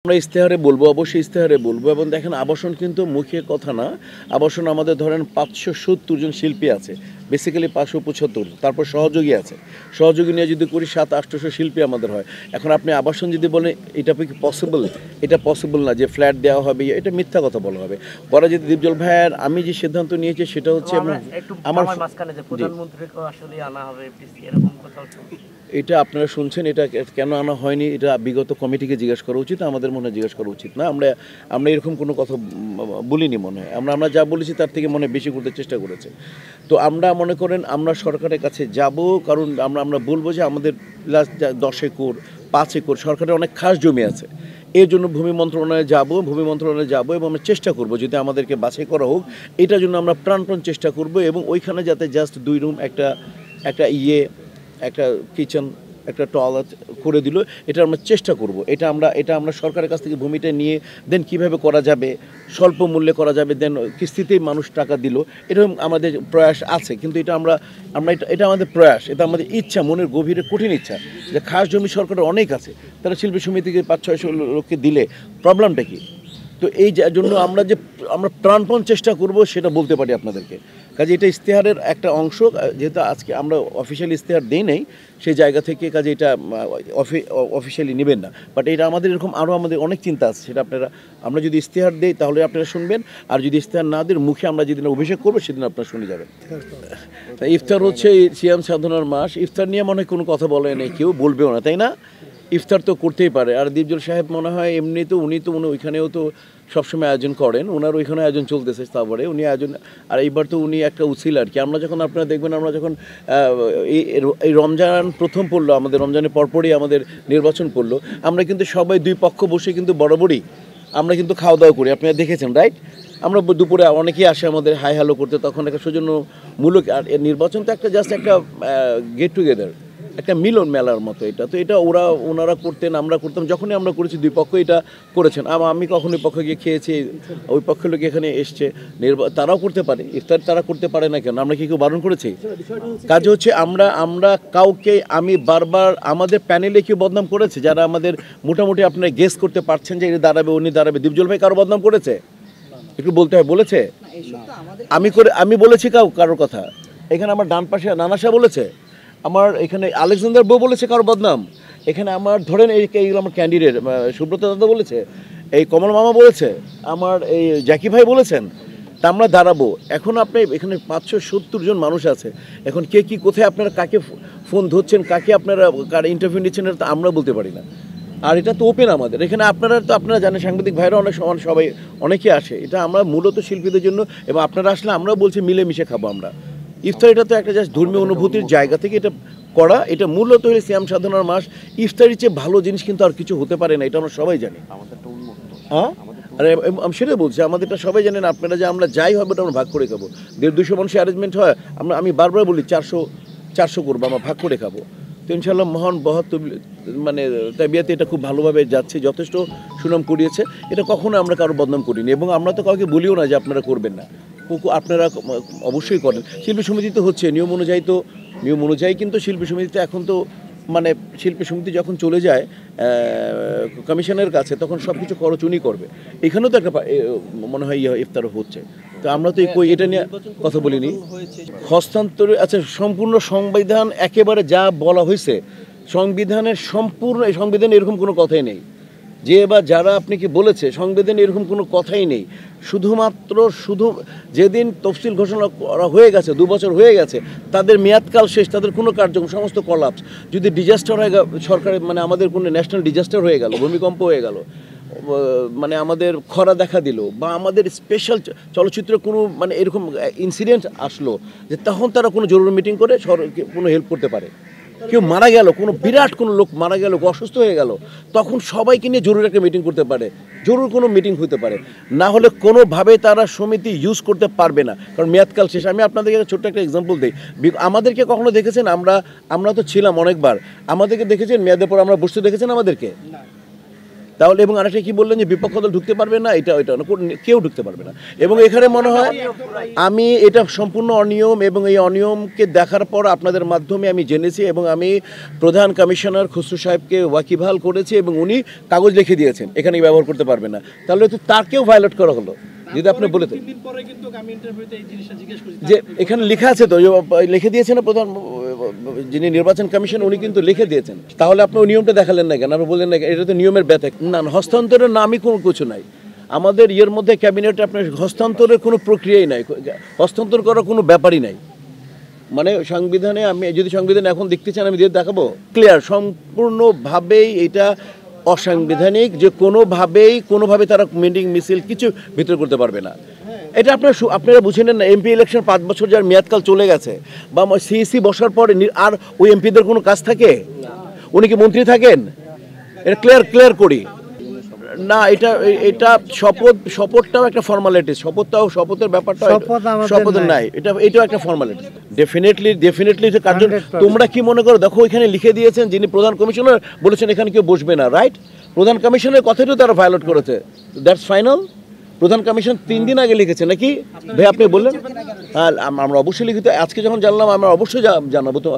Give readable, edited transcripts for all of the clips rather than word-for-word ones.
আমরা ইশতেহারে বলবো, অবশ্যই ইশতেহারে বলবো। এবং দেখেন, আবাসন কিন্তু মুখের কথা না। আবাসন আমাদের ধরেন ৫৭০ জন শিল্পী আছে, বেসিক্যালি ৫৭৫, তারপর সহযোগী আছে। সহযোগী নিয়ে যদি করি ৭00-৮00 শিল্পী আমাদের হয়। এখন আপনি আবাসন যদি বলেন এটা কি পসিবল, এটা পসিবল না যে ফ্ল্যাট দেওয়া হবে, এটা মিথ্যা কথা বলা হবে। পরে যদি দীপজল ভাইয়ের আমি যে সিদ্ধান্ত নিয়েছি সেটা হচ্ছে আমার মাঝখানে যে প্রধানমন্ত্রীকে আসলে আনা হবে এরকম কথা হচ্ছে, এটা আপনারা শুনছেন। এটা কেন আনা হয়নি এটা বিগত কমিটিকে জিজ্ঞেস করা উচিত, আমাদের মনে জিজ্ঞেস করা উচিত না। আমরা এরকম কোনো কথা বলিনি মনে হয়। আমরা যা বলেছি তার থেকে মনে বেশি করতে চেষ্টা করেছে। তো আমরা মনে করেন আমরা সরকারের কাছে যাব, কারণ আমরা বলবো যে আমাদের 10 একর 5 একর সরকারের অনেক খাস জমি আছে। এর জন্য ভূমি মন্ত্রণালয়ে যাব এবং আমরা চেষ্টা করব যদি আমাদেরকে বাছাই করা হোক, এটার জন্য আমরা প্রাণপণ চেষ্টা করব। এবং ওইখানে যাতে জাস্ট 2 রুম একটা একটা কিচেন, একটা টয়লেট করে দিল, এটা আমরা চেষ্টা করব। এটা আমরা সরকারের কাছ থেকে ভূমিটা নিয়ে দেন কিভাবে করা যাবে, স্বল্প মূল্যে করা যাবে, দেন কিস্তিতেই মানুষ টাকা দিল, এরকম আমাদের প্রয়াস আছে। কিন্তু এটা আমাদের প্রয়াস, এটা আমাদের ইচ্ছা, মনের গভীরে কঠিন ইচ্ছা যে খাস জমি সরকারের অনেক আছে, তারা শিল্পী সমিতিকে 500-600 লোককে দিলে প্রবলেমটা কী? তো এই জন্য আমরা প্রাণপণ চেষ্টা করব সেটা বলতে পারি আপনাদেরকে। কাজে এটা ইশতেহারের একটা অংশ, যেহেতু আজকে আমরা অফিসিয়াল ইশতেহার দিই নাই সেই জায়গা থেকে, কাজে এটা অফিসিয়ালি নেবেন না। বাট এটা আমাদের এরকম আরও আমাদের অনেক চিন্তা আছে, সেটা আমরা যদি ইশতেহার দিই তাহলে আপনারা শুনবেন, আর যদি ইশতেহার না দিই মুখে আমরা যেদিন অভিষেক করবো সেদিন আপনারা শুনে যাবেন। ইফতার হচ্ছে সিয়াম সাধনার মাস, ইফতার নিয়ে মনে হয় কোনো কথা বলে নেই, কেউ বলবেও না, তাই না? ইফতার তো করতেই পারে। আর দীপজল সাহেব মনে হয় উনি ওইখানেও তো সবসময় আয়োজন করেন, ওনার ওইখানে আয়োজন চলতেছে, তারপরে উনি আয়োজন, আর এইবার তো উনি একটা উছিল আর কি। আপনারা দেখবেন আমরা যখন এই রমজান প্রথম পড়লো, আমাদের রমজানের পরপরই আমাদের নির্বাচন পড়লো, আমরা কিন্তু সবাই 2 পক্ষ বসে কিন্তু বরাবরই আমরা কিন্তু খাওয়া দাওয়া করি, আপনারা দেখেছেন, রাইট? আমরা দুপুরে অনেকেই আসে আমাদের হাই হ্যালো করতে, তখন একটা সৌজন্যমূলক। আর নির্বাচন তো জাস্ট একটা গেট টুগেদার, একটা মিলন মেলার মতো। এটা ওনারা করতেন, আমরা করতাম, যখনই আমরা করেছি 2 পক্ষ এটা করেছেন। আমি কখনো ওই পক্ষে গিয়ে খেয়েছি, ওই পক্ষের লোক এখানে এসছে, তারাও করতে পারে ইফতার, তারা করতে পারে না কেন? আমরা কি কেউ বারণ করেছি? কাজ হচ্ছে আমরা কাউকে, আমি বারবার আমাদের প্যানেলে কেউ বদনাম করেছে? যারা আমাদের মোটামুটি আপনারা গেস করতে পারছেন যে এটা দাঁড়াবে, উনি দাঁড়াবে, দীপজল ভাই কারো বদনাম করেছে? একটু বলতে হয়, বলেছে? আমি বলেছি কারোর কথা? এখানে আমার ডান পাশে নানাশা বলেছে, আমার এখানে আলেকজান্ডার বউ বলেছে কারো বদনাম? এখানে আমার ধরেন এইগুলো আমার ক্যান্ডিডেট সুব্রত দাদা বলেছে, এই কমল মামা বলেছে, আমার এই জ্যাকি ভাই বলেছেন। তা আমরা দাঁড়াবো। এখন আপনি এখানে 570 জন মানুষ আছে, এখন কে কি কোথায় আপনারা কাকে ফোন ধরছেন, কাকে আপনারা কার ইন্টারভিউ নিচ্ছেন, এটা তো আমরা বলতে পারি না। আর এটা তো ওপেন আমাদের এখানে, আপনারা জানেন, সাংবাদিক ভাইরা সবাই অনেকে আসে। এটা আমরা মূলত শিল্পীদের জন্য, এবং আপনারা আসলে আমরাও বলছি মিলেমিশে খাবো আমরা। ইফতার এটা তো একটা জাস্ট ধর্মীয় অনুভূতির জায়গা থেকে এটা করা, এটা মূলত হলে সিয়াম সাধনার মাস। ইফতারির চেয়ে ভালো জিনিস কিন্তু আর কিছু হতে পারে না, এটা আমরা সবাই জানি। হ্যাঁ, আরে আমি সেটাই বলছি, আমাদেরটা সবাই জানেন। আপনারা যে আমরা যাই হবে ওটা আমরা ভাগ করে খাবো। 150-200 মানুষের অ্যারেঞ্জমেন্ট হয়, আমি বারবার বলি 400 করবো, আমরা ভাগ করে খাবো। তো ইনশাআল্লাহ মহান মানে তাবিয়াতে এটা খুব ভালোভাবে যাচ্ছে, যথেষ্ট সুনাম কুড়িয়েছে। এটা কখনো আমরা কারো বদনাম করিনি, এবং আমরা তো কাউকে বলিও না যে আপনারা করবেন না। আপনারা অবশ্যই করেন। শিল্পী সমিতি তো হচ্ছে নিয়ম অনুযায়ী, কিন্তু শিল্পী সমিতিতে এখন তো মানে শিল্পী সমিতি যখন চলে যায় কমিশনের কাছে, তখন সব কিছু খরচ উনি করবে। এখানেও তো একটা মনে হয় ইফতার হচ্ছে। তো আমরা তো এটা নিয়ে কথা বলিনি। হস্তান্তরে আচ্ছা, সম্পূর্ণ সংবিধান একেবারে যা বলা হয়েছে, সংবিধানে এরকম কোনো কথাই নেই যে, বা যারা আপনি কি বলেছে সংবিধানে এরকম কোনো কথাই নেই। শুধুমাত্র যেদিন তফসিল ঘোষণা করা হয়ে গেছে, 2 বছর হয়ে গেছে, তাদের মেয়াদকাল শেষ, তাদের কোনো কার্যক্রম সমস্ত কলাপস। যদি ডিজাস্টার হয়ে সরকারের মানে আমাদের কোনো ন্যাশনাল ডিজাস্টার হয়ে গেল, ভূমিকম্প হয়ে গেল, মানে আমাদের খরা দেখা দিল, বা আমাদের স্পেশাল চলচ্চিত্র কোনো মানে এরকম ইনসিডেন্ট আসলো, যে তখন তারা কোনো জরুরি মিটিং করে কোনো হেল্প করতে পারে। কেউ মারা গেল, কোনো বিরাট কোনো লোক মারা গেল, অসুস্থ হয়ে গেল, তখন সবাইকে নিয়ে জরুরি একটা মিটিং করতে পারে, জরুরি কোনো মিটিং হতে পারে। না হলে কোনোভাবে তারা সমিতি ইউজ করতে পারবে না, কারণ মেয়াদকাল শেষ। আমি আপনাদেরকে ছোট্ট একটা এক্সাম্পল দিই। আমাদেরকে কখনো দেখেছেন, আমরা তো ছিলাম অনেকবার, আমাদেরকে দেখেছেন মেয়াদের পর আমরা বসতে দেখেছেন আমাদেরকে? তাহলে এবং আরেকটা কি বললেন যে বিপক্ষ দল ঢুকতে পারবে না, এটা কেউ ঢুকতে পারবে না। এবং এখানে মনে হয় আমি এটা সম্পূর্ণ অনিয়ম, এবং এই অনিয়মকে দেখার পর আপনাদের মাধ্যমে আমি জেনেছি, এবং আমি প্রধান কমিশনার খসরু সাহেবকে ওয়াকিবহাল করেছি, এবং উনি কাগজ লিখে দিয়েছেন এখানে ব্যবহার করতে পারবে না। তাহলে তো তাকেও ভায়োলেট করা হলো যদি আপনি বলে দেন যে এখানে লেখা আছে, তো লিখে দিয়েছেন না প্রধান যিনি নির্বাচন কমিশন, উনি কিন্তু লিখে দিয়েছেন। তাহলে আপনি ওই নিয়মটা দেখালেন না কেন? আপনি বললেন না এটা তো নিয়মের ব্যথা। না, হস্তান্তরের নামই কোনো কিছু নাই আমাদের ইয়ের মধ্যে, ক্যাবিনেটে আপনার হস্তান্তরের কোনো প্রক্রিয়াই নাই, হস্তান্তর করার কোনো ব্যাপারই নাই। মানে সংবিধানে, আমি যদি সংবিধান এখন দেখতে চান আমি দিয়ে দেখাবো, ক্লিয়ার সম্পূর্ণভাবেই এটা অসাংবিধানিক, যে কোনোভাবে তারা মিটিং মিছিল কিছু ভিতরে করতে পারবে না। এটা আপনারা বুঝে নেন না। এমপি ইলেকশন 5 বছর যার মেয়াদকাল চলে গেছে, বা সিইসি বসার পরে আর ওই এমপিদের কোনো কাজ থাকে? উনি কি মন্ত্রী থাকেন? এটা ক্লিয়ার করি না। এটা শপথটাও একটা ফর্মালিটি, শপথের ব্যাপারটা শপথের নাই, এটাও একটা ফর্মালিটি। ডেফিনেটলি তোমরা কি মনে করো? দেখো এখানে লিখে দিয়েছেন যিনি প্রধান কমিশনার, বলেছেন এখানে কেউ বসবে না, রাইট? প্রধান কমিশনের কথাটাও তারা ভায়োলেট করেছে, দ্যাটস ফাইনাল। প্রধান কমিশন 3 দিন আগে লিখেছে নাকি ভাই? আপনি বললেন আমরা অবশ্যই লিখিত, আজকে যখন জানলাম আমরা অবশ্যই জানাবো। তো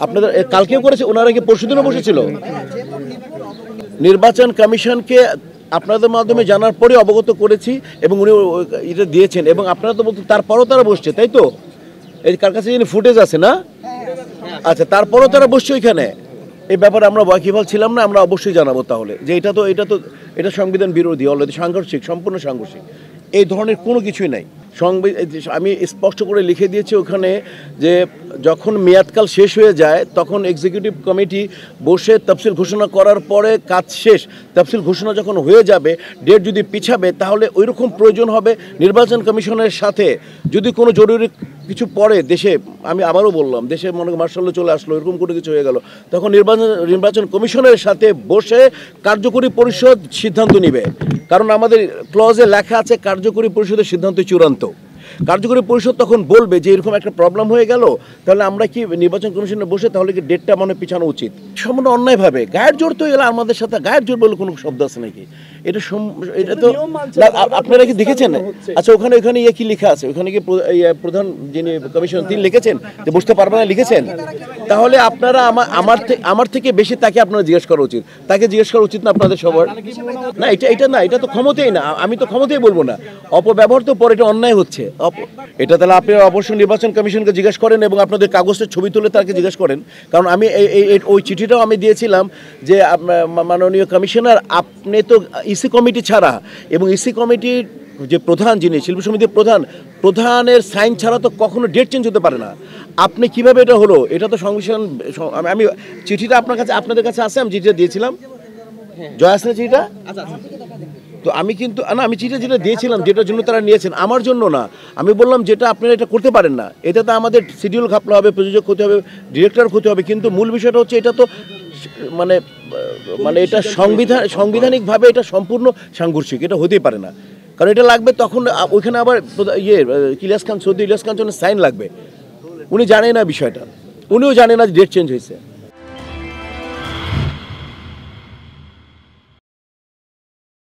আপনাদের কালকেও করেছে, ওনারা কি পরশুদিনও বসেছিল? নির্বাচন কমিশনকে আপনাদের মাধ্যমে জানার পরে অবগত করেছি, এবং উনি এটা দিয়েছেন, এবং আপনারা তো বলতে তারপরও তারা বসছে, তাই তো? এই কার কাছে যিনি ফুটেজ আছে না? আচ্ছা, তারপরও তারা বসছে ওইখানে। এই ব্যাপারে আমরা ওয়াকিবহাল ছিলাম না, আমরা অবশ্যই জানাবো তাহলে যে এটা সংবিধান বিরোধী, অলরেডি সাংঘর্ষিক, সম্পূর্ণ সাংঘর্ষিক। এই ধরনের কোনো কিছুই নাই। আমি স্পষ্ট করে লিখে দিয়েছি ওখানে যে যখন মেয়াদকাল শেষ হয়ে যায় তখন এক্সিকিউটিভ কমিটি বসে তফসিল ঘোষণা করার পরে কাজ শেষ। তফসিল ঘোষণা যখন হয়ে যাবে, ডেট যদি পিছাবে, তাহলে ওইরকম প্রয়োজন হবে নির্বাচন কমিশনের সাথে যদি কোনো জরুরি কিছু পড়ে দেশে, আমি আবারও বললাম দেশে মনে মার্শাল চলে আসলো, এরকম কোনো কিছু হয়ে গেল, তখন নির্বাচন কমিশনের সাথে বসে কার্যকরী পরিষদ সিদ্ধান্ত নেবে। কারণ আমাদের ক্লজে লেখা আছে কার্যকরী পরিষদের সিদ্ধান্ত চূড়ান্ত। কার্যকরী পরিষদ তখন বলবে যে এরকম একটা প্রবলেম হয়ে গেল, তাহলে আমরা কি নির্বাচন কমিশনে বসে তাহলে কি ডেটটা পিছানো উচিত? সম্পূর্ণ অন্যায়ভাবে গায়ের জোর তো এলো আমাদের সাথে। গায়ের জোর বলে কোনো শব্দ আছে নাকি? এটা তো আপনারা কি দেখেছেন? আচ্ছা, ওখানে কি লেখা আছে? ওখানে কি প্রধান যিনি কমিশন তিনি লিখেছেন যে বসতে পারবে না, লিখেছেন? তাহলে আপনারা আমার থেকে বেশি তাকে আপনারা জিজ্ঞেস করা উচিত, তাকে জিজ্ঞেস করা উচিত না আপনাদের সবার? না, এটা তো ক্ষমতাই না। আমি তো ক্ষমতাই বলবো না, অপব্যবহার তো পরে, এটা অন্যায় হচ্ছে এটা। তাহলে আপনি অবশ্যই নির্বাচন কমিশনকে জিজ্ঞেস করেন, এবং আপনাদের কাগজের ছবি তুলে তাকে জিজ্ঞেস করেন। কারণ আমি ওই চিঠিটাও আমি দিয়েছিলাম যে মাননীয় কমিশনার, আপনি তো ইসি কমিটি ছাড়া, এবং ইসি কমিটির যে প্রধান যিনি শিল্প সমিতির প্রধানের সাইন ছাড়া তো কখনো ডেট চেঞ্জ হতে পারে না। আপনি কিভাবে এটা হলো? এটা তো সংবিধান। আমি চিঠিটা আপনাদের কাছে আছে, আমি চিঠিটা দিয়েছিলাম। জয় আসলে চিঠিটা তো আমি চিঠিটা দিয়েছিলাম, যেটার জন্য তারা নিয়েছেন, আমার জন্য না। আমি বললাম যেটা আপনারা এটা করতে পারেন না, এটা তো আমাদের শিডিউল ঘাপলা হবে, প্রযোজক ক্ষতি হবে, ডিরেক্টর ক্ষতি হবে। কিন্তু মূল বিষয়টা হচ্ছে এটা তো এটা সাংবিধানিকভাবে এটা সম্পূর্ণ সাংঘর্ষিক, এটা হতেই পারে না। কারণ এটা লাগবে তখন ওইখানে আবার সৌদি ইলিয়াস খান সাইন লাগবে। উনি জানেন না বিষয়টা, উনিও জানেন না যে ডেট চেঞ্জ হয়েছে।